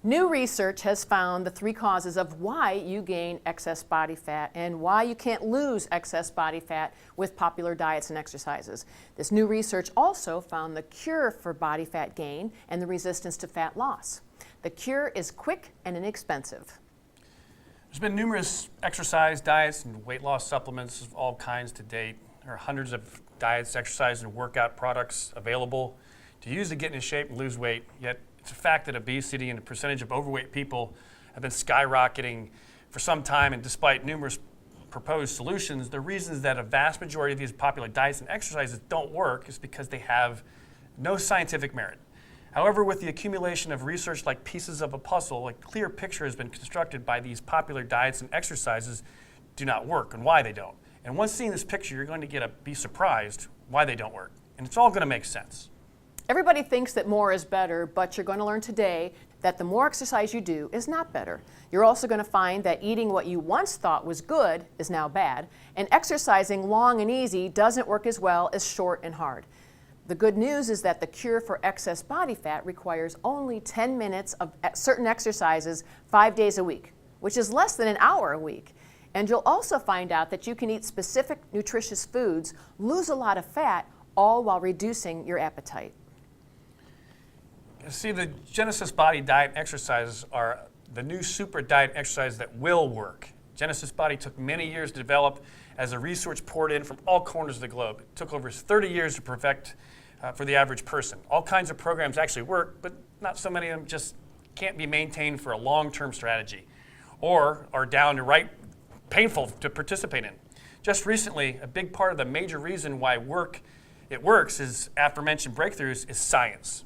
New research has found the three causes of why you gain excess body fat and why you can't lose excess body fat with popular diets and exercises. This new research also found the cure for body fat gain and the resistance to fat loss. The cure is quick and inexpensive. There's been numerous exercise, diets, and weight loss supplements of all kinds to date. There are hundreds of diets, exercise, and workout products available to use to get into shape and lose weight, yet it's a fact that obesity and the percentage of overweight people have been skyrocketing for some time, and despite numerous proposed solutions, the reasons that a vast majority of these popular diets and exercises don't work is because they have no scientific merit. However, with the accumulation of research like pieces of a puzzle, a clear picture has been constructed by these popular diets and exercises do not work and why they don't. And once seeing this picture, you're going to be surprised why they don't work. And it's all going to make sense. Everybody thinks that more is better, but you're going to learn today that the more exercise you do is not better. You're also going to find that eating what you once thought was good is now bad, and exercising long and easy doesn't work as well as short and hard. The good news is that the cure for excess body fat requires only 10 minutes of certain exercises 5 days a week, which is less than an hour a week. And you'll also find out that you can eat specific nutritious foods, lose a lot of fat, all while reducing your appetite. See, the Genesis Body diet and exercises are the new super diet and exercise that will work. Genesis Body took many years to develop as the research poured in from all corners of the globe. It took over 30 years to perfect for the average person. All kinds of programs actually work, but not so many of them just can't be maintained for a long-term strategy or are downright painful to participate in. Just recently, a big part of the major reason why it works is aforementioned breakthroughs is science.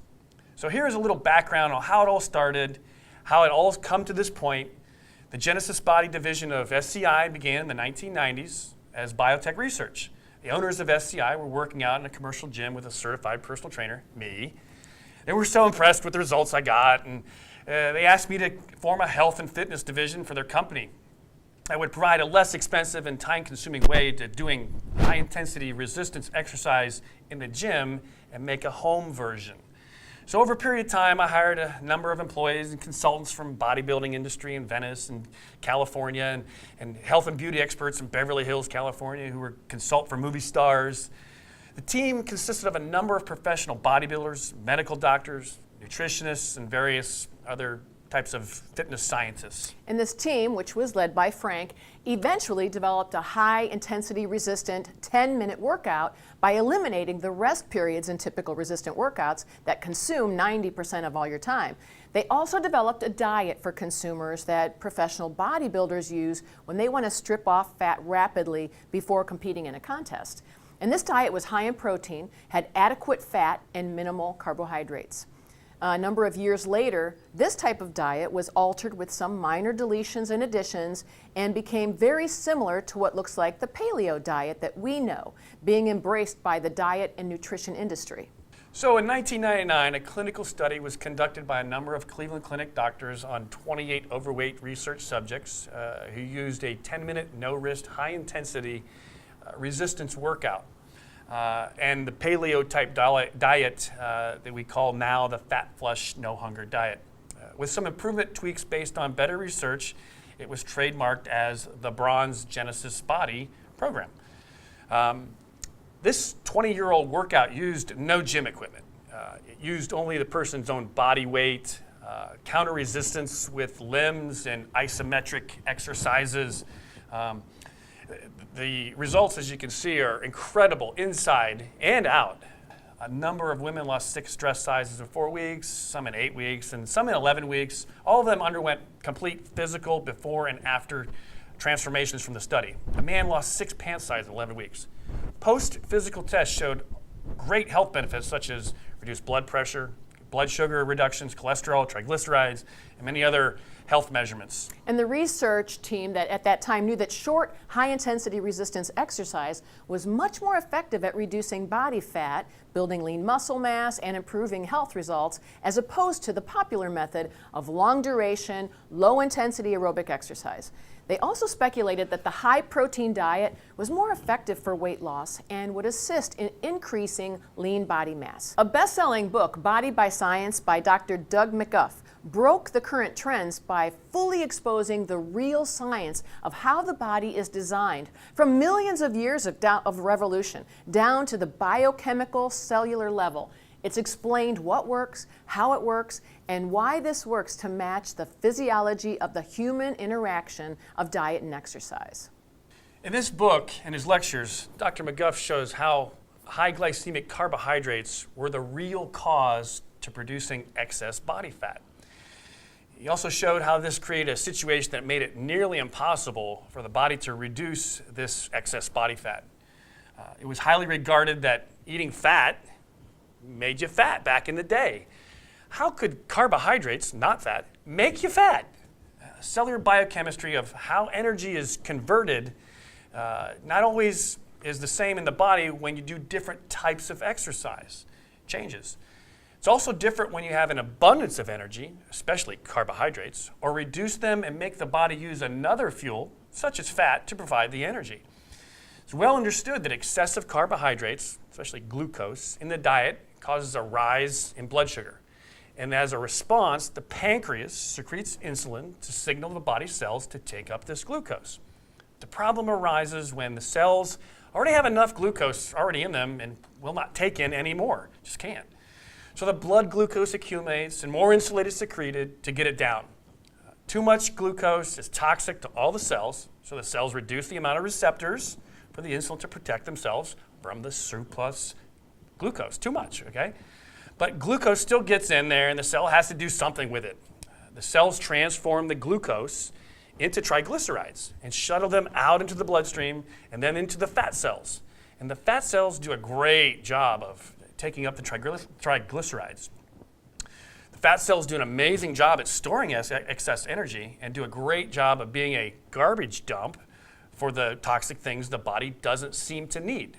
So here's a little background on how it all started, how it all come to this point. The Genesis Body division of SCI began in the 1990s as biotech research. The owners of SCI were working out in a commercial gym with a certified personal trainer, me. They were so impressed with the results I got, and they asked me to form a health and fitness division for their company that would provide a less expensive and time-consuming way to doing high-intensity resistance exercise in the gym and make a home version. So over a period of time, I hired a number of employees and consultants from bodybuilding industry in Venice and California and health and beauty experts in Beverly Hills, California, who were consult for movie stars. The team consisted of a number of professional bodybuilders, medical doctors, nutritionists, and various other types of fitness scientists. And this team, which was led by Frank, eventually developed a high-intensity resistant 10-minute workout by eliminating the rest periods in typical resistant workouts that consume 90% of all your time. They also developed a diet for consumers that professional bodybuilders use when they want to strip off fat rapidly before competing in a contest. And this diet was high in protein, had adequate fat, and minimal carbohydrates. A number of years later, this type of diet was altered with some minor deletions and additions and became very similar to what looks like the paleo diet that we know, being embraced by the diet and nutrition industry. So in 1999, a clinical study was conducted by a number of Cleveland Clinic doctors on 28 overweight research subjects who used a 10-minute, no-risk, high-intensity resistance workout. And the paleo-type diet that we call now the fat flush, no hunger diet. With some improvement tweaks based on better research, it was trademarked as the Bronze Genesis Body program. This 20-year-old workout used no gym equipment. It used only the person's own body weight, counter resistance with limbs and isometric exercises. The results, as you can see, are incredible inside and out. A number of women lost 6 dress sizes in 4 weeks, some in 8 weeks, and some in 11 weeks. All of them underwent complete physical before and after transformations from the study. A man lost 6 pant sizes in 11 weeks. Post-physical tests showed great health benefits such as reduced blood pressure, blood sugar reductions, cholesterol, triglycerides, and many other health measurements. And the research team that at that time knew that short, high-intensity resistance exercise was much more effective at reducing body fat, building lean muscle mass, and improving health results, as opposed to the popular method of long-duration, low-intensity aerobic exercise. They also speculated that the high-protein diet was more effective for weight loss and would assist in increasing lean body mass. A best-selling book, Body by Science by Dr. Doug McGuff, broke the current trends by fully exposing the real science of how the body is designed from millions of years of revolution down to the biochemical cellular level. It's explained what works, how it works, and why this works to match the physiology of the human interaction of diet and exercise. In this book and his lectures, Dr. McGuff shows how high glycemic carbohydrates were the real cause to producing excess body fat. He also showed how this created a situation that made it nearly impossible for the body to reduce this excess body fat. It was highly regarded that eating fat made you fat back in the day. How could carbohydrates, not fat, make you fat? Cellular biochemistry of how energy is converted not always is the same in the body when you do different types of exercise. Changes. It's also different when you have an abundance of energy, especially carbohydrates, or reduce them and make the body use another fuel, such as fat, to provide the energy. It's well understood that excessive carbohydrates, especially glucose, in the diet causes a rise in blood sugar. And as a response, the pancreas secretes insulin to signal the body's cells to take up this glucose. The problem arises when the cells already have enough glucose already in them and will not take in any more, just can't. So the blood glucose accumulates and more insulin is secreted to get it down. Too much glucose is toxic to all the cells, so the cells reduce the amount of receptors for the insulin to protect themselves from the surplus glucose. Too much, okay? But glucose still gets in there and the cell has to do something with it. The cells transform the glucose into triglycerides and shuttle them out into the bloodstream and then into the fat cells. And the fat cells do a great job of taking up the triglycerides. The fat cells do an amazing job at storing excess energy and do a great job of being a garbage dump for the toxic things the body doesn't seem to need.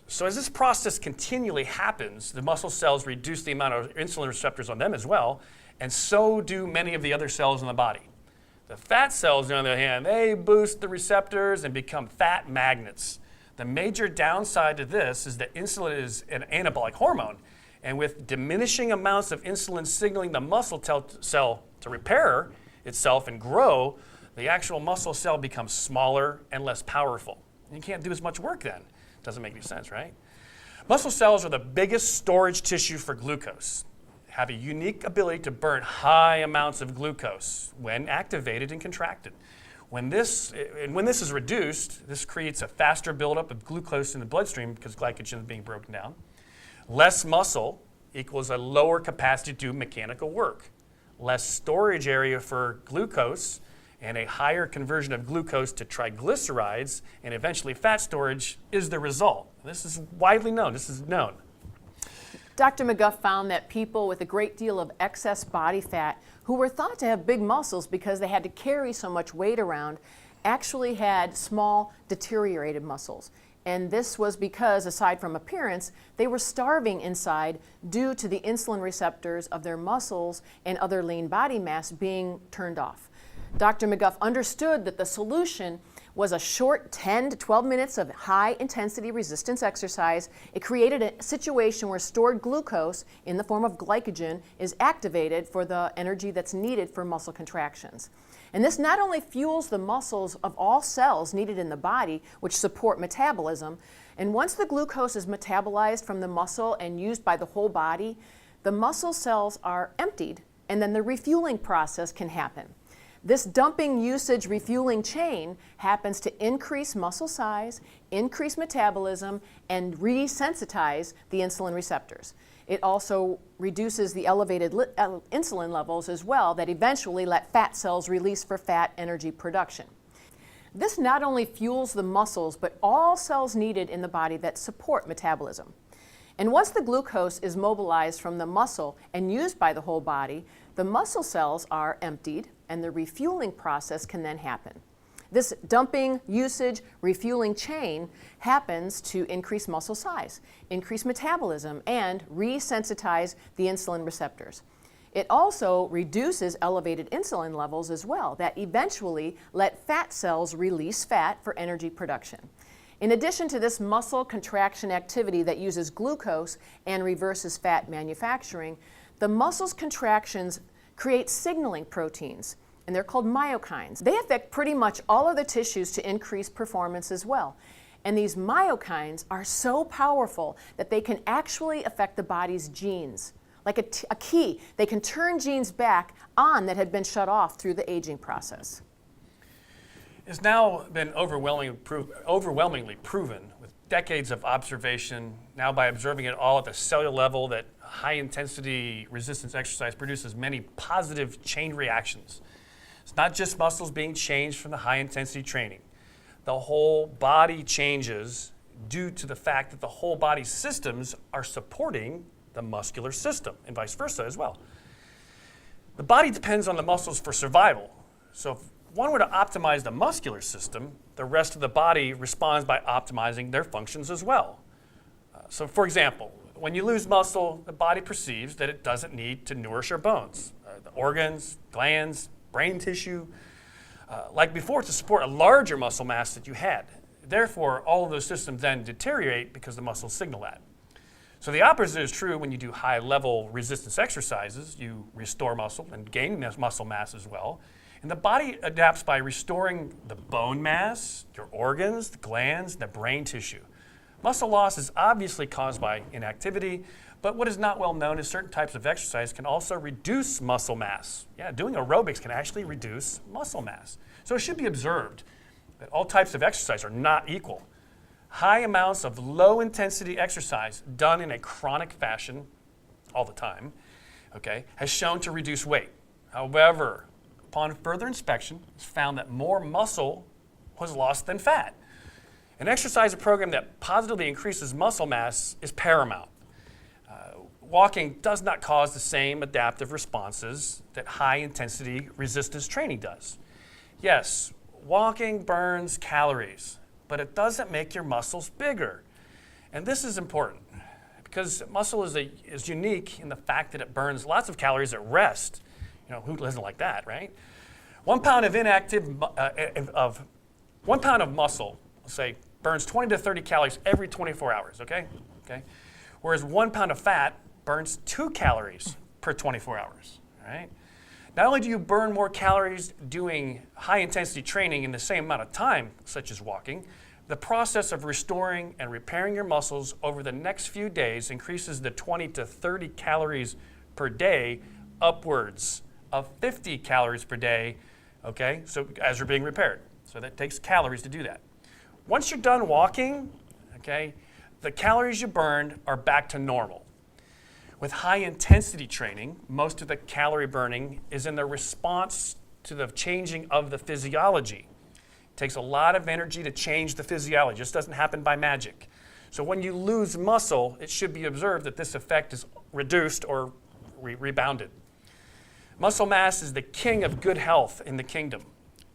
So as this process continually happens, the muscle cells reduce the amount of insulin receptors on them as well, and so do many of the other cells in the body. The fat cells, on the other hand, they boost the receptors and become fat magnets. The major downside to this is that insulin is an anabolic hormone, and with diminishing amounts of insulin signaling the muscle cell to repair itself and grow, the actual muscle cell becomes smaller and less powerful. You can't do as much work then. Doesn't make any sense, right? Muscle cells are the biggest storage tissue for glucose, have a unique ability to burn high amounts of glucose when activated and contracted. When this is reduced, this creates a faster buildup of glucose in the bloodstream because glycogen is being broken down. Less muscle equals a lower capacity to do mechanical work. Less storage area for glucose and a higher conversion of glucose to triglycerides and eventually fat storage is the result. This is widely known. This is known. Dr. McGuff found that people with a great deal of excess body fat who were thought to have big muscles because they had to carry so much weight around actually had small, deteriorated muscles. And this was because, aside from appearance, they were starving inside due to the insulin receptors of their muscles and other lean body mass being turned off. Dr. McGuff understood that the solution was a short 10 to 12 minutes of high-intensity resistance exercise. It created a situation where stored glucose in the form of glycogen is activated for the energy that's needed for muscle contractions. And this not only fuels the muscles of all cells needed in the body, which support metabolism, and once the glucose is metabolized from the muscle and used by the whole body, the muscle cells are emptied, and then the refueling process can happen. This dumping, usage, refueling chain happens to increase muscle size, increase metabolism, and resensitize the insulin receptors. It also reduces the elevated insulin levels as well that eventually let fat cells release for fat energy production. This not only fuels the muscles, but all cells needed in the body that support metabolism. And once the glucose is mobilized from the muscle and used by the whole body, the muscle cells are emptied and the refueling process can then happen. This dumping, usage, refueling chain happens to increase muscle size, increase metabolism, and resensitize the insulin receptors. It also reduces elevated insulin levels as well that eventually let fat cells release fat for energy production. In addition to this muscle contraction activity that uses glucose and reverses fat manufacturing, the muscle's contractions create signaling proteins, and they're called myokines. They affect pretty much all of the tissues to increase performance as well. And these myokines are so powerful that they can actually affect the body's genes. Like a key, they can turn genes back on that had been shut off through the aging process. It's now been overwhelmingly proven with decades of observation, now by observing it all at the cellular level, that high-intensity resistance exercise produces many positive chain reactions. It's not just muscles being changed from the high-intensity training. The whole body changes due to the fact that the whole body's systems are supporting the muscular system, and vice versa as well. The body depends on the muscles for survival. So if one were to optimize the muscular system, the rest of the body responds by optimizing their functions as well. So for example, when you lose muscle, the body perceives that it doesn't need to nourish your bones, the organs, glands, brain tissue, like before, to support a larger muscle mass that you had. Therefore, all of those systems then deteriorate because the muscles signal that. So the opposite is true when you do high-level resistance exercises. You restore muscle and gain muscle mass as well. And the body adapts by restoring the bone mass, your organs, the glands, the brain tissue. Muscle loss is obviously caused by inactivity, but what is not well known is certain types of exercise can also reduce muscle mass. Yeah, doing aerobics can actually reduce muscle mass. So it should be observed that all types of exercise are not equal. High amounts of low-intensity exercise done in a chronic fashion all the time, okay, has shown to reduce weight. However, upon further inspection, it's found that more muscle was lost than fat. An exercise program that positively increases muscle mass is paramount. Walking does not cause the same adaptive responses that high-intensity resistance training does. Yes, walking burns calories, but it doesn't make your muscles bigger. And this is important because muscle is unique in the fact that it burns lots of calories at rest. You know, who doesn't like that, right? 1 pound of 1 pound of muscle, let's say, burns 20 to 30 calories every 24 hours, okay? Whereas 1 pound of fat burns 2 calories per 24 hours, all right? Not only do you burn more calories doing high-intensity training in the same amount of time, such as walking, the process of restoring and repairing your muscles over the next few days increases the 20 to 30 calories per day upwards of 50 calories per day, okay, so as you're being repaired. So that takes calories to do that. Once you're done walking, okay, the calories you burned are back to normal. With high-intensity training, most of the calorie burning is in the response to the changing of the physiology. It takes a lot of energy to change the physiology. It just doesn't happen by magic. So when you lose muscle, it should be observed that this effect is reduced or rebounded. Muscle mass is the king of good health in the kingdom.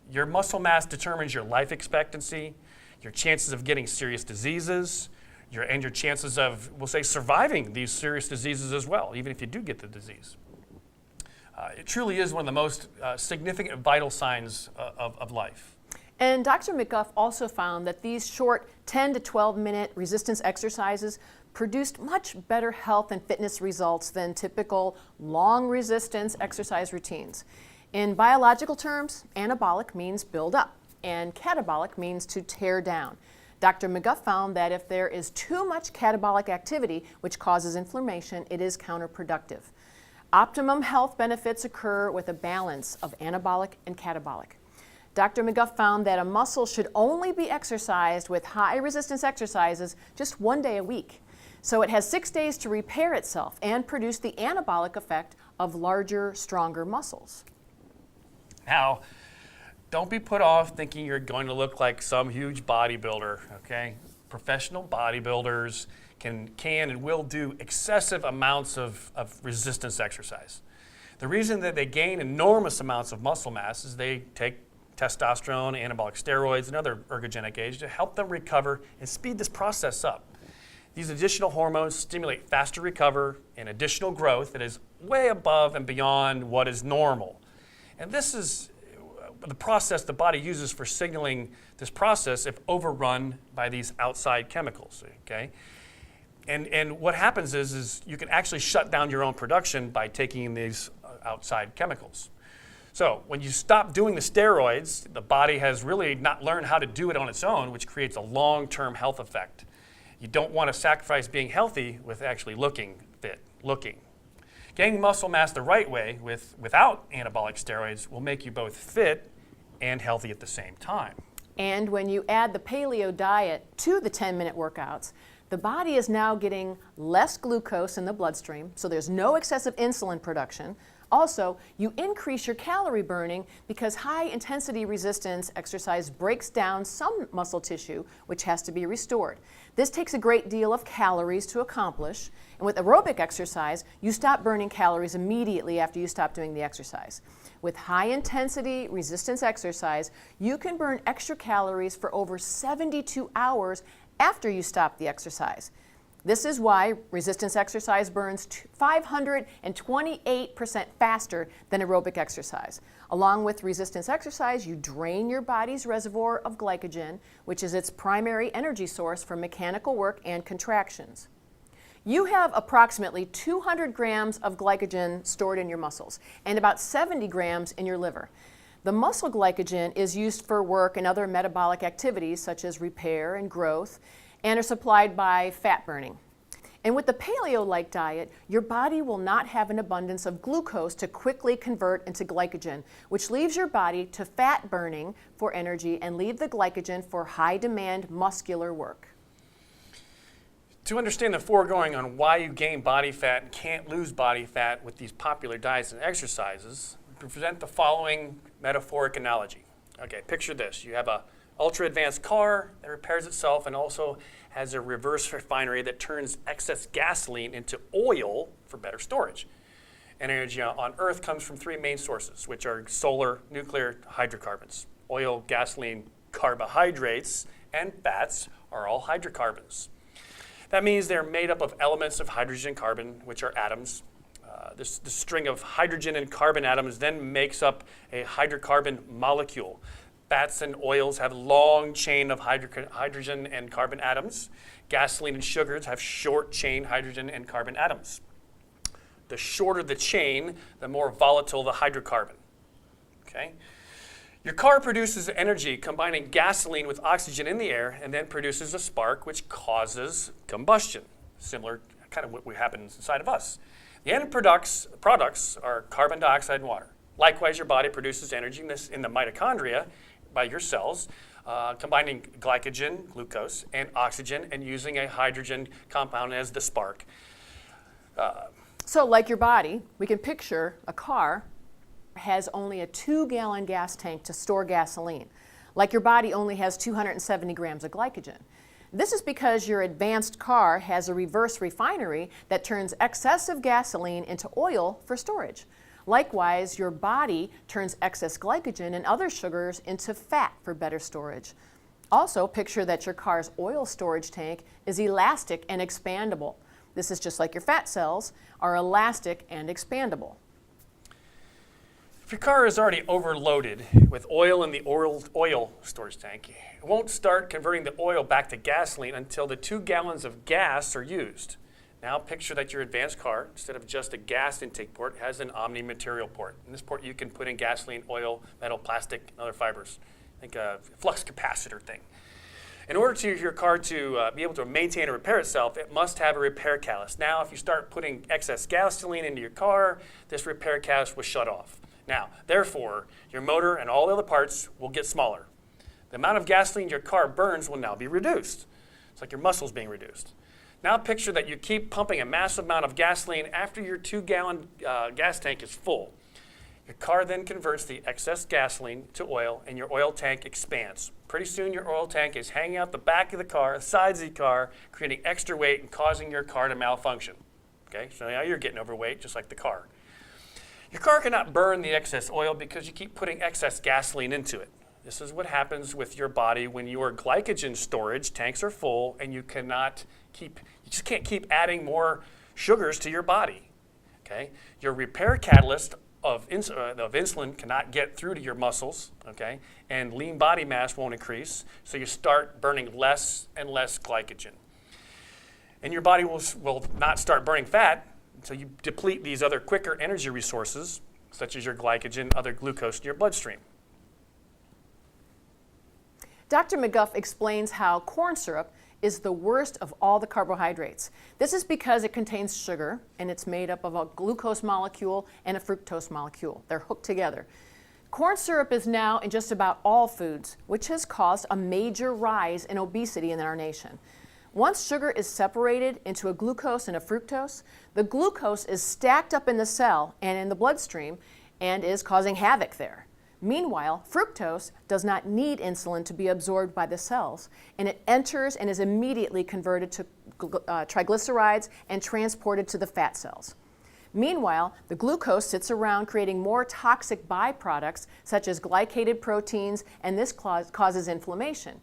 Your muscle mass determines your life expectancy, your chances of getting serious diseases, and your chances of, we'll say, surviving these serious diseases as well, even if you do get the disease. It truly is one of the most significant vital signs of life. And Dr. McGuff also found that these short 10 to 12-minute resistance exercises produced much better health and fitness results than typical long resistance exercise routines. In biological terms, anabolic means build up, and catabolic means to tear down. Dr. McGuff found that if there is too much catabolic activity, which causes inflammation, it is counterproductive. Optimum health benefits occur with a balance of anabolic and catabolic. Dr. McGuff found that a muscle should only be exercised with high resistance exercises just 1 day a week. So it has 6 days to repair itself and produce the anabolic effect of larger, stronger muscles. Now, don't be put off thinking you're going to look like some huge bodybuilder, okay? Professional bodybuilders can and will do excessive amounts of resistance exercise. The reason that they gain enormous amounts of muscle mass is they take testosterone, anabolic steroids, and other ergogenic aids to help them recover and speed this process up. These additional hormones stimulate faster recovery and additional growth that is way above and beyond what is normal. And this is the process the body uses for signaling this process if overrun by these outside chemicals, okay? And what happens is you can actually shut down your own production by taking these outside chemicals. So when you stop doing the steroids, the body has really not learned how to do it on its own, which creates a long-term health effect. You don't want to sacrifice being healthy with actually looking fit, Gaining muscle mass the right way without anabolic steroids will make you both fit and healthy at the same time. And when you add the paleo diet to the 10-minute workouts, the body is now getting less glucose in the bloodstream, so there's no excessive insulin production. Also, you increase your calorie burning because high-intensity resistance exercise breaks down some muscle tissue, which has to be restored. This takes a great deal of calories to accomplish, and with aerobic exercise, you stop burning calories immediately after you stop doing the exercise. With high-intensity resistance exercise, you can burn extra calories for over 72 hours after you stop the exercise. This is why resistance exercise burns 528% faster than aerobic exercise. Along with resistance exercise, you drain your body's reservoir of glycogen, which is its primary energy source for mechanical work and contractions. You have approximately 200 grams of glycogen stored in your muscles and about 70 grams in your liver. The muscle glycogen is used for work and other metabolic activities such as repair and growth, and are supplied by fat burning. And with the paleo-like diet, your body will not have an abundance of glucose to quickly convert into glycogen, which leaves your body to fat burning for energy and leave the glycogen for high-demand muscular work. To understand the foregoing on why you gain body fat and can't lose body fat with these popular diets and exercises, we present the following metaphoric analogy. Okay, picture this. You have a ultra-advanced car that repairs itself and also has a reverse refinery that turns excess gasoline into oil for better storage. Energy on Earth comes from three main sources, which are solar, nuclear, hydrocarbons. Oil, gasoline, carbohydrates, and fats are all hydrocarbons. That means they're made up of elements of hydrogen and carbon, which are atoms. The string of hydrogen and carbon atoms then makes up a hydrocarbon molecule. Fats and oils have a long chain of hydrogen and carbon atoms. Gasoline and sugars have short chain hydrogen and carbon atoms. The shorter the chain, the more volatile the hydrocarbon. Okay? Your car produces energy combining gasoline with oxygen in the air and then produces a spark which causes combustion, similar kind of what happens inside of us. The end products are carbon dioxide and water. Likewise, your body produces energy in the mitochondria by your cells, combining glycogen, glucose, and oxygen, and using a hydrogen compound as the spark. So like your body, we can picture a car has only a 2-gallon gas tank to store gasoline. Like your body only has 270 grams of glycogen. This is because your advanced car has a reverse refinery that turns excessive gasoline into oil for storage. Likewise, your body turns excess glycogen and other sugars into fat for better storage. Also, picture that your car's oil storage tank is elastic and expandable. This is just like your fat cells are elastic and expandable. If your car is already overloaded with oil in the oil storage tank, it won't start converting the oil back to gasoline until the 2 gallons of gas are used. Now picture that your advanced car, instead of just a gas intake port, has an omni material port. In this port you can put in gasoline, oil, metal, plastic, and other fibers. Think a flux capacitor thing. In order for your car to be able to maintain and repair itself, it must have a repair catalyst. Now if you start putting excess gasoline into your car, this repair catalyst will shut off. Now, therefore, your motor and all the other parts will get smaller. The amount of gasoline your car burns will now be reduced. It's like your muscles being reduced. Now picture that you keep pumping a massive amount of gasoline after your 2-gallon gas tank is full. Your car then converts the excess gasoline to oil and your oil tank expands. Pretty soon your oil tank is hanging out the back of the car, the sides of the car, creating extra weight and causing your car to malfunction. Okay, so now you're getting overweight just like the car. Your car cannot burn the excess oil because you keep putting excess gasoline into it. This is what happens with your body when your glycogen storage tanks are full and you just can't keep adding more sugars to your body. Okay? Your repair catalyst of insulin cannot get through to your muscles, okay? And lean body mass won't increase, so you start burning less and less glycogen. And your body will not start burning fat until you deplete these other quicker energy resources, such as your glycogen and other glucose in your bloodstream. Dr. McGuff explains how corn syrup is the worst of all the carbohydrates. This is because it contains sugar, and it's made up of a glucose molecule and a fructose molecule. They're hooked together. Corn syrup is now in just about all foods, which has caused a major rise in obesity in our nation. Once sugar is separated into a glucose and a fructose, the glucose is stacked up in the cell and in the bloodstream and is causing havoc there. Meanwhile, fructose does not need insulin to be absorbed by the cells, and it enters and is immediately converted to triglycerides and transported to the fat cells. Meanwhile, the glucose sits around creating more toxic byproducts such as glycated proteins, and this causes inflammation.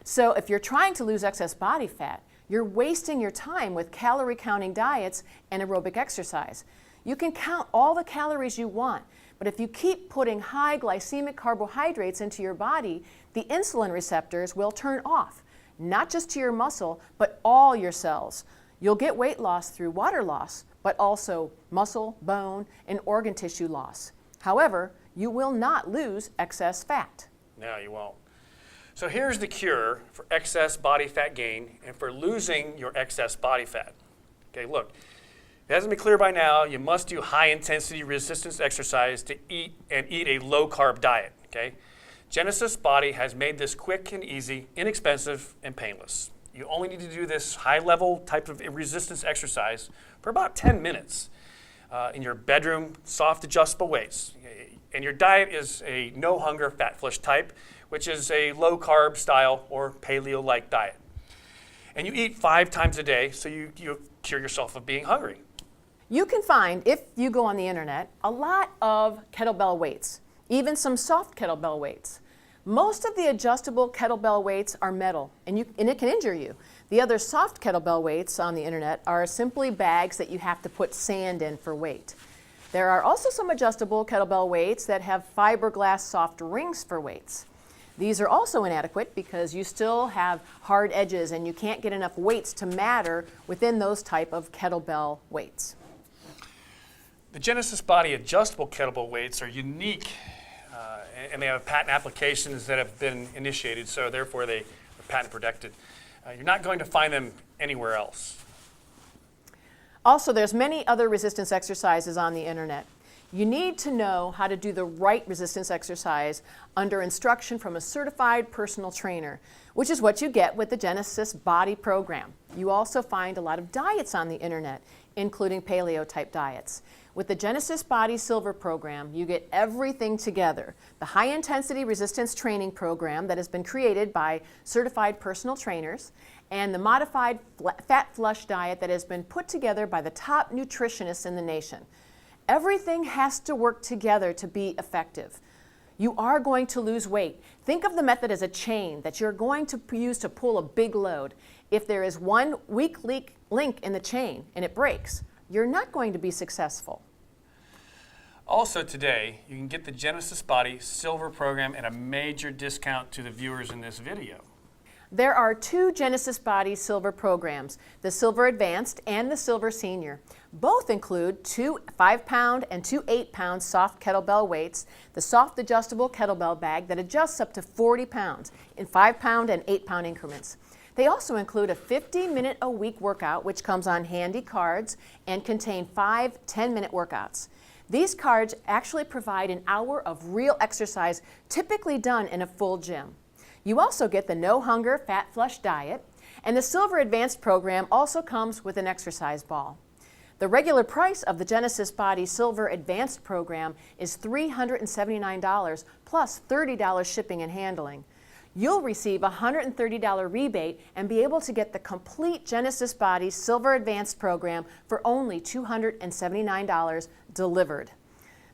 So if you're trying to lose excess body fat, you're wasting your time with calorie counting diets and aerobic exercise. You can count all the calories you want, but if you keep putting high glycemic carbohydrates into your body, the insulin receptors will turn off, not just to your muscle, but all your cells. You'll get weight loss through water loss, but also muscle, bone, and organ tissue loss. However, you will not lose excess fat. No, you won't. So here's the cure for excess body fat gain and for losing your excess body fat. Okay, look, if it hasn't been clear by now, you must do high-intensity resistance exercise to eat a low-carb diet, okay? Genesis Body has made this quick and easy, inexpensive, and painless. You only need to do this high-level type of resistance exercise for about 10 minutes in your bedroom, soft adjustable weights. And your diet is a no-hunger, fat-flush type, which is a low-carb style or paleo-like diet. And you eat 5 times a day, so you cure yourself of being hungry. You can find, if you go on the internet, a lot of kettlebell weights, even some soft kettlebell weights. Most of the adjustable kettlebell weights are metal, and it can injure you. The other soft kettlebell weights on the internet are simply bags that you have to put sand in for weight. There are also some adjustable kettlebell weights that have fiberglass soft rings for weights. These are also inadequate because you still have hard edges and you can't get enough weights to matter within those type of kettlebell weights. The Genesis Body adjustable kettlebell weights are unique and they have patent applications that have been initiated, so therefore they are patent protected. You're not going to find them anywhere else. Also, there's many other resistance exercises on the internet. You need to know how to do the right resistance exercise under instruction from a certified personal trainer, which is what you get with the Genesis Body program. You also find a lot of diets on the internet, including paleo-type diets. With the Genesis Body Silver program, you get everything together. The high-intensity resistance training program that has been created by certified personal trainers, and the modified fat flush diet that has been put together by the top nutritionists in the nation. Everything has to work together to be effective. You are going to lose weight. Think of the method as a chain that you're going to use to pull a big load. If there is one weak link in the chain and it breaks, you're not going to be successful. Also today, you can get the Genesis Body Silver program at a major discount to the viewers in this video. There are 2 Genesis Body Silver programs, the Silver Advanced and the Silver Senior. Both include 2 5-pound and 2 8-pound soft kettlebell weights, the soft adjustable kettlebell bag that adjusts up to 40 pounds in 5-pound and 8-pound increments. They also include a 50-minute-a-week workout, which comes on handy cards and contain 5 10-minute workouts. These cards actually provide an hour of real exercise typically done in a full gym. You also get the No Hunger Fat Flush diet, and the Silver Advanced program also comes with an exercise ball. The regular price of the Genesis Body Silver Advanced program is $379 plus $30 shipping and handling. You'll receive a $130 rebate and be able to get the complete Genesis Body Silver Advanced program for only $279 delivered.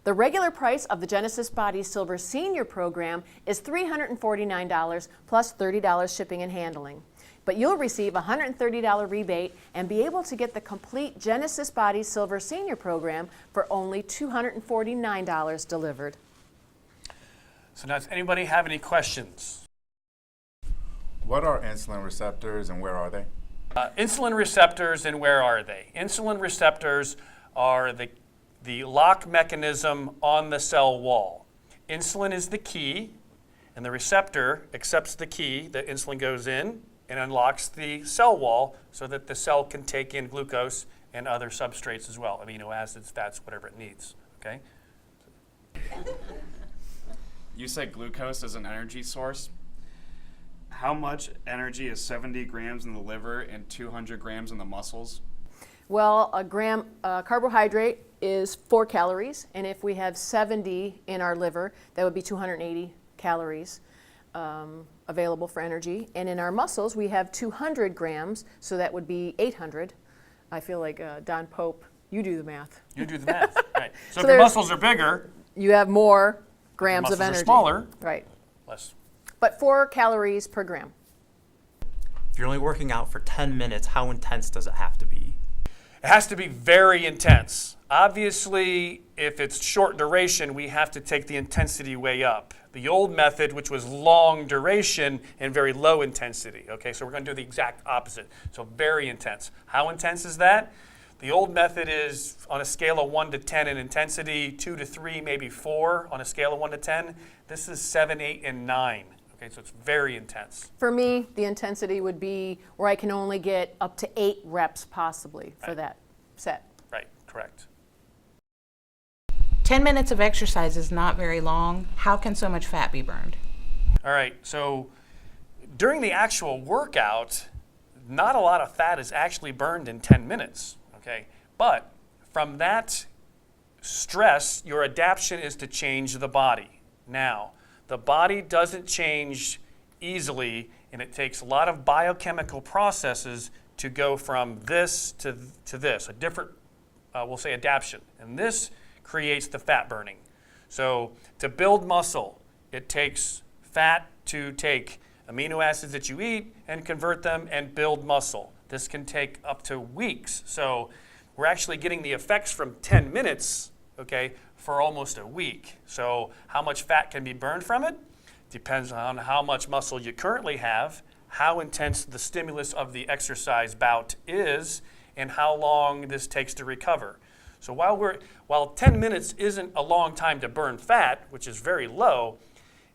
The regular price of the Genesis Body Silver Senior program is $349 plus $30 shipping and handling. But you'll receive a $130 rebate and be able to get the complete Genesis Body Silver Senior program for only $249 delivered. So now, does anybody have any questions? What are insulin receptors and where are they? Insulin receptors and where are they? Insulin receptors are the the lock mechanism on the cell wall. Insulin is the key, and the receptor accepts the key that insulin goes in and unlocks the cell wall so that the cell can take in glucose and other substrates as well, amino acids, fats, whatever it needs, okay? You said glucose is an energy source. How much energy is 70 grams in the liver and 200 grams in the muscles? Well, a gram carbohydrate is 4 calories, and if we have 70 in our liver, that would be 280 calories available for energy. And in our muscles, we have 200 grams, so that would be 800. I feel like Don Pope, you do the math. You do the math, right. So, So if your there's- muscles are bigger, You have more grams of muscles are energy. smaller. Right. less. But 4 calories per gram. If you're only working out for 10 minutes, how intense does it have to be? It has to be very intense. Obviously, if it's short duration, we have to take the intensity way up. The old method, which was long duration and very low intensity. Okay, so we're going to do the exact opposite. So very intense. How intense is that? The old method is on a scale of 1 to 10 in intensity, 2 to 3, maybe 4 on a scale of 1 to 10. This is 7, 8, and 9. Okay, so it's very intense. For me, the intensity would be where I can only get up to 8 reps possibly for that set. Right, correct. 10 minutes of exercise is not very long. How can so much fat be burned? All right, so during the actual workout, not a lot of fat is actually burned in 10 minutes, okay? But from that stress, your adaptation is to change the body. Now, the body doesn't change easily, and it takes a lot of biochemical processes to go from this to this, a different, we'll say, adaptation. And this creates the fat burning. So to build muscle, it takes fat to take amino acids that you eat and convert them and build muscle. This can take up to weeks. So we're actually getting the effects from 10 minutes, okay, for almost a week. So how much fat can be burned from it? Depends on how much muscle you currently have, how intense the stimulus of the exercise bout is, and how long this takes to recover. So while 10 minutes isn't a long time to burn fat, which is very low,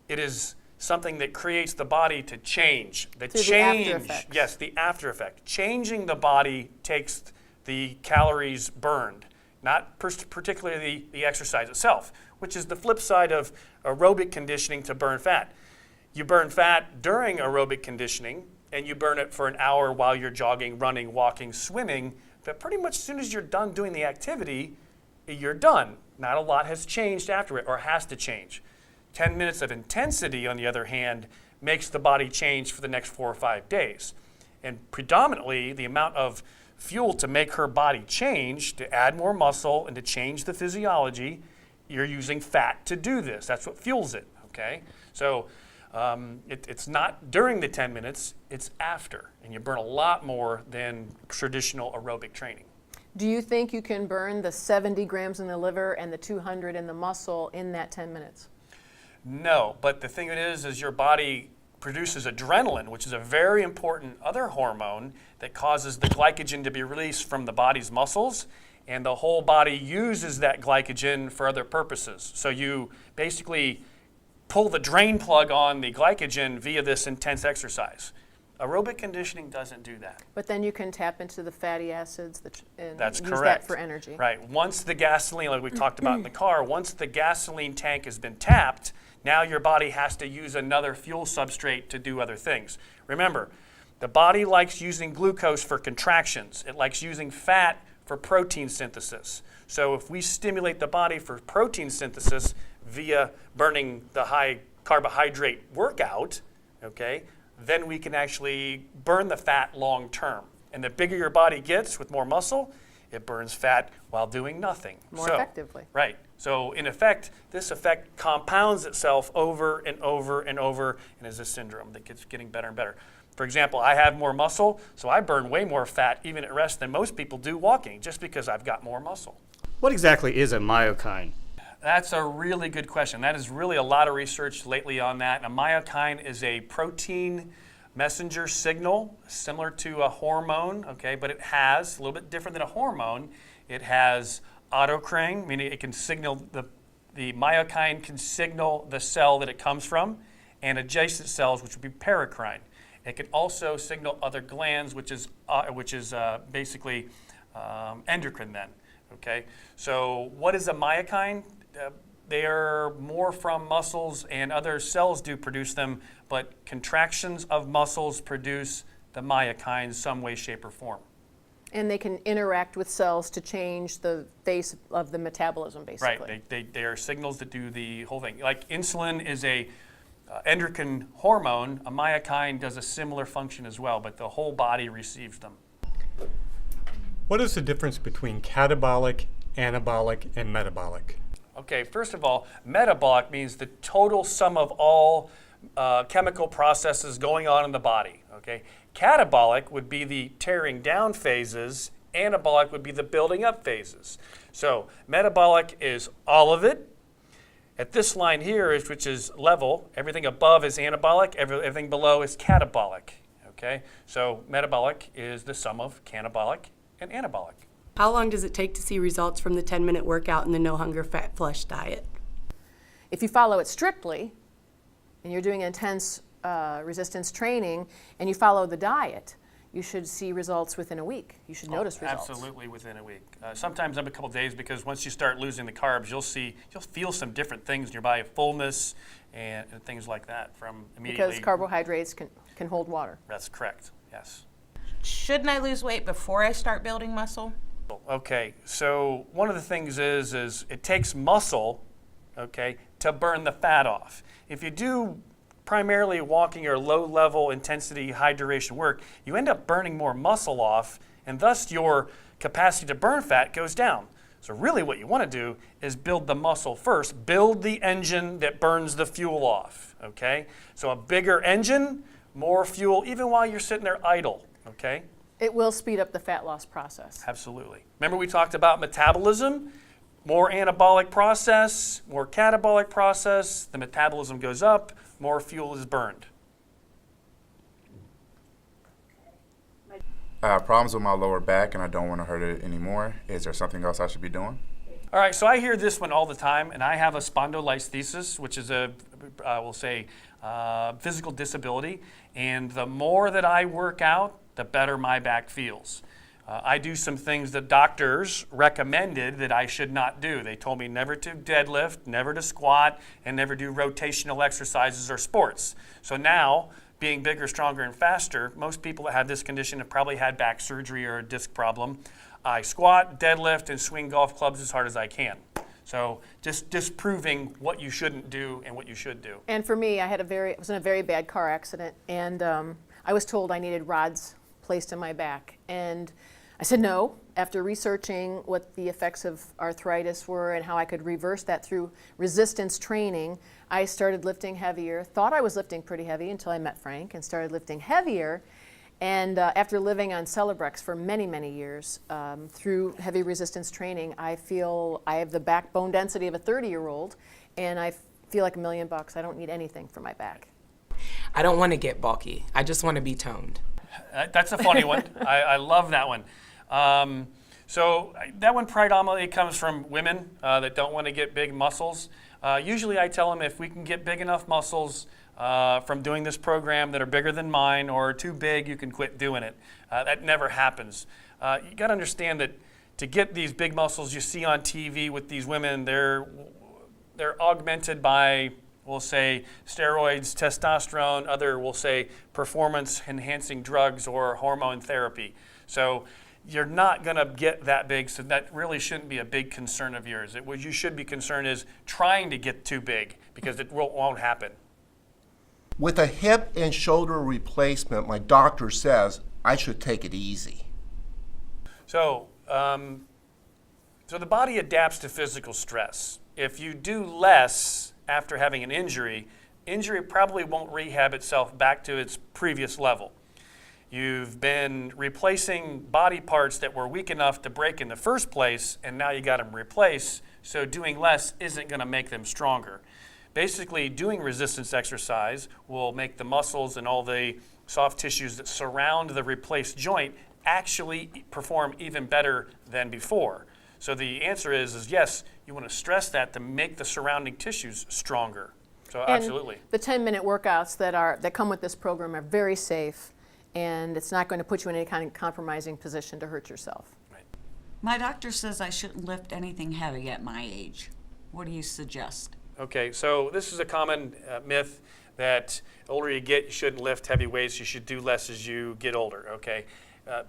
it is something that creates the body to change. The change, after effects. yes, the after effect. Changing the body takes the calories burned, not particularly the exercise itself, which is the flip side of aerobic conditioning to burn fat. You burn fat during aerobic conditioning, and you burn it for an hour while you're jogging, running, walking, swimming. But pretty much as soon as you're done doing the activity, you're done. Not a lot has changed after it, or has to change. 10 minutes of intensity, on the other hand, makes the body change for the next 4 or 5 days. And predominantly, the amount of fuel to make her body change, to add more muscle and to change the physiology, you're using fat to do this. That's what fuels it, okay? So it's not during the 10 minutes, it's after. And you burn a lot more than traditional aerobic training. Do you think you can burn the 70 grams in the liver and the 200 in the muscle in that 10 minutes? No, but the thing is your body produces adrenaline, which is a very important other hormone that causes the glycogen to be released from the body's muscles, and the whole body uses that glycogen for other purposes. So you basically pull the drain plug on the glycogen via this intense exercise. Aerobic conditioning doesn't do that. But then you can tap into the fatty acids and That's use correct. that for energy. Right. Once the gasoline, like we talked about in the car, once the gasoline tank has been tapped, now your body has to use another fuel substrate to do other things. Remember, the body likes using glucose for contractions. It likes using fat for protein synthesis. So if we stimulate the body for protein synthesis via burning the high carbohydrate workout, okay, then we can actually burn the fat long term. And the bigger your body gets with more muscle, it burns fat while doing nothing. More effectively. Right. So in effect, this effect compounds itself over and over and over, and is a syndrome that keeps getting better and better. For example, I have more muscle, so I burn way more fat even at rest than most people do walking, just because I've got more muscle. What exactly is a myokine? That's a really good question. That is really a lot of research lately on that. A myokine is a protein messenger signal, similar to a hormone, okay, but it has, a little bit different than a hormone, it has autocrine, meaning it can signal the myokine can signal the cell that it comes from, and adjacent cells, which would be paracrine. It can also signal other glands, which is basically endocrine then. Okay, so what is a myokine? They are more from muscles, and other cells do produce them, but contractions of muscles produce the myokines some way, shape, or form. And they can interact with cells to change the face of the metabolism, basically. Right, they are signals that do the whole thing. Like insulin is a endocrine hormone, a myokine does a similar function as well, but the whole body receives them. What is the difference between catabolic, anabolic, and metabolic? Okay, first of all, metabolic means the total sum of all chemical processes going on in the body. Okay, catabolic would be the tearing down phases. Anabolic would be the building up phases. So metabolic is all of it. At this line here, which is level, everything above is anabolic, everything below is catabolic. Okay, so metabolic is the sum of catabolic and anabolic. How long does it take to see results from the 10-minute workout and the no hunger fat flush diet? If you follow it strictly, and you're doing intense resistance training, and you follow the diet, you should see results within a week. You should notice results. Absolutely within a week. Sometimes up a couple days, because once you start losing the carbs, you'll feel some different things in your body, fullness and things like that from immediately. Because carbohydrates can hold water. That's correct, yes. Shouldn't I lose weight before I start building muscle? Okay, so one of the things is it takes muscle, okay, to burn the fat off. If you do primarily walking or low-level intensity, high-duration work, you end up burning more muscle off, and thus your capacity to burn fat goes down. So really what you want to do is build the muscle first, build the engine that burns the fuel off, okay? So a bigger engine, more fuel, even while you're sitting there idle, okay? It will speed up the fat loss process. Absolutely. Remember we talked about metabolism? More anabolic process, more catabolic process, the metabolism goes up, more fuel is burned. I have problems with my lower back and I don't want to hurt it anymore. Is there something else I should be doing? All right, so I hear this one all the time, and I have a spondylolisthesis, which is we'll say, physical disability. And the more that I work out, the better my back feels. I do some things that doctors recommended that I should not do. They told me never to deadlift, never to squat, and never do rotational exercises or sports. So now, being bigger, stronger, and faster, most people that have this condition have probably had back surgery or a disc problem. I squat, deadlift, and swing golf clubs as hard as I can. So just disproving what you shouldn't do and what you should do. And for me, I was in a very bad car accident, and I was told I needed rods placed in my back. And I said no. After researching what the effects of arthritis were and how I could reverse that through resistance training, I started lifting heavier. Thought I was lifting pretty heavy until I met Frank and started lifting heavier. And after living on Celebrex for many, many years, through heavy resistance training, I feel I have the backbone density of a 30-year-old, and I feel like $1,000,000. I don't need anything for my back. I don't want to get bulky. I just want to be toned. That's a funny one. I love that one. So that one predominantly comes from women that don't want to get big muscles. Usually I tell them if we can get big enough muscles from doing this program that are bigger than mine or too big, you can quit doing it. That never happens. You got to understand that to get these big muscles you see on TV with these women, they're augmented by, we'll say, steroids, testosterone, other, we'll say, performance-enhancing drugs or hormone therapy. So you're not going to get that big, so that really shouldn't be a big concern of yours. What you should be concerned is trying to get too big, because it won't happen. With a hip and shoulder replacement, my doctor says I should take it easy. So, so the body adapts to physical stress. If you do less after having an injury probably won't rehab itself back to its previous level. You've been replacing body parts that were weak enough to break in the first place, and now you got them replaced, so doing less isn't going to make them stronger. Basically, doing resistance exercise will make the muscles and all the soft tissues that surround the replaced joint actually perform even better than before. So the answer is yes, you want to stress that to make the surrounding tissues stronger. So And absolutely. the 10-minute workouts that come with this program are very safe, and it's not going to put you in any kind of compromising position to hurt yourself. My doctor says I shouldn't lift anything heavy at my age. What do you suggest? Okay, so this is a common myth that the older you get, you shouldn't lift heavy weights, you should do less as you get older, okay?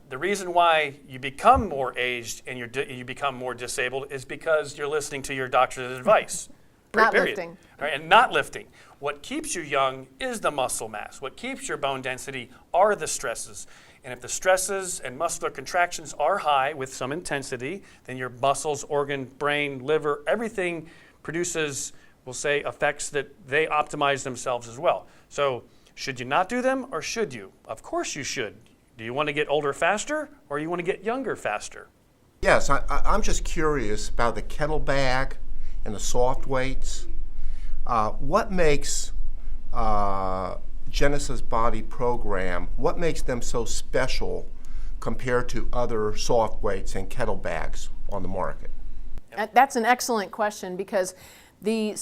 The reason why you become more aged and you become more disabled is because you're listening to your doctor's advice. Not Period. lifting. All right, and not lifting. What keeps you young is the muscle mass. What keeps your bone density are the stresses. And if the stresses and muscular contractions are high with some intensity, then your muscles, organ, brain, liver, everything produces, we'll say, effects that they optimize themselves as well. So should you not do them or should you? Of course you should. Do you want to get older faster or you want to get younger faster? Yes, I'm just curious about the kettle bag and the soft weights. What makes Genesis Body program, what makes them so special compared to other soft weights and kettle bags on the market? That's an excellent question, because the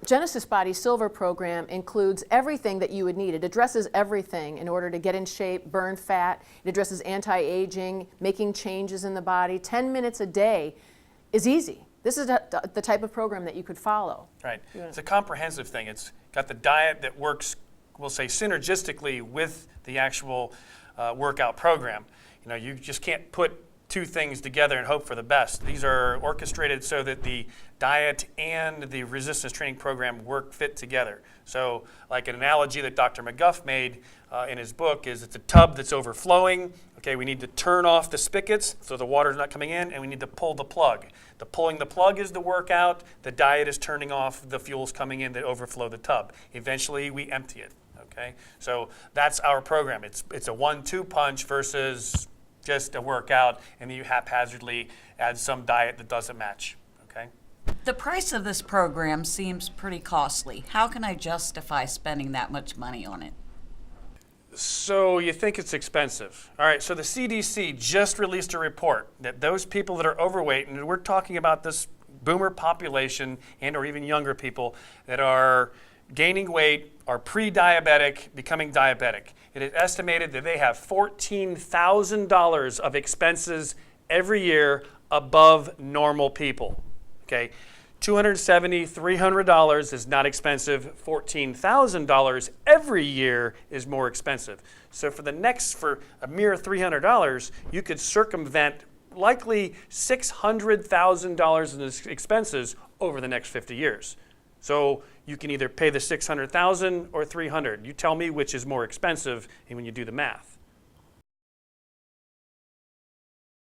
Genesis Body Silver program includes everything that you would need. It addresses everything in order to get in shape, burn fat. It addresses anti-aging, making changes in the body. 10 minutes a day is easy. This is the type of program that you could follow. Right. It's a comprehensive thing. It's got the diet that works, we'll say, synergistically with the actual workout program. You know, you just can't put two things together and hope for the best. These are orchestrated so that the diet and the resistance training program fit together. So like an analogy that Dr. McGuff made in his book is it's a tub that's overflowing. Okay, we need to turn off the spigots so the water's not coming in, and we need to pull the plug. The pulling the plug is the workout. The diet is turning off the fuels coming in that overflow the tub. Eventually, we empty it. Okay, so that's our program. It's a 1-2 punch versus just a workout, and then you haphazardly add some diet that doesn't match. Okay. The price of this program seems pretty costly. How can I justify spending that much money on it? So you think it's expensive. All right, so the CDC just released a report that those people that are overweight, and we're talking about this boomer population and or even younger people that are gaining weight, are pre-diabetic, becoming diabetic. It is estimated that they have $14,000 of expenses every year above normal people. Okay, $270, $300 is not expensive. $14,000 every year is more expensive. So for a mere $300, you could circumvent likely $600,000 in expenses over the next 50 years. So you can either pay the $600,000 or $300. You tell me which is more expensive, and when you do the math.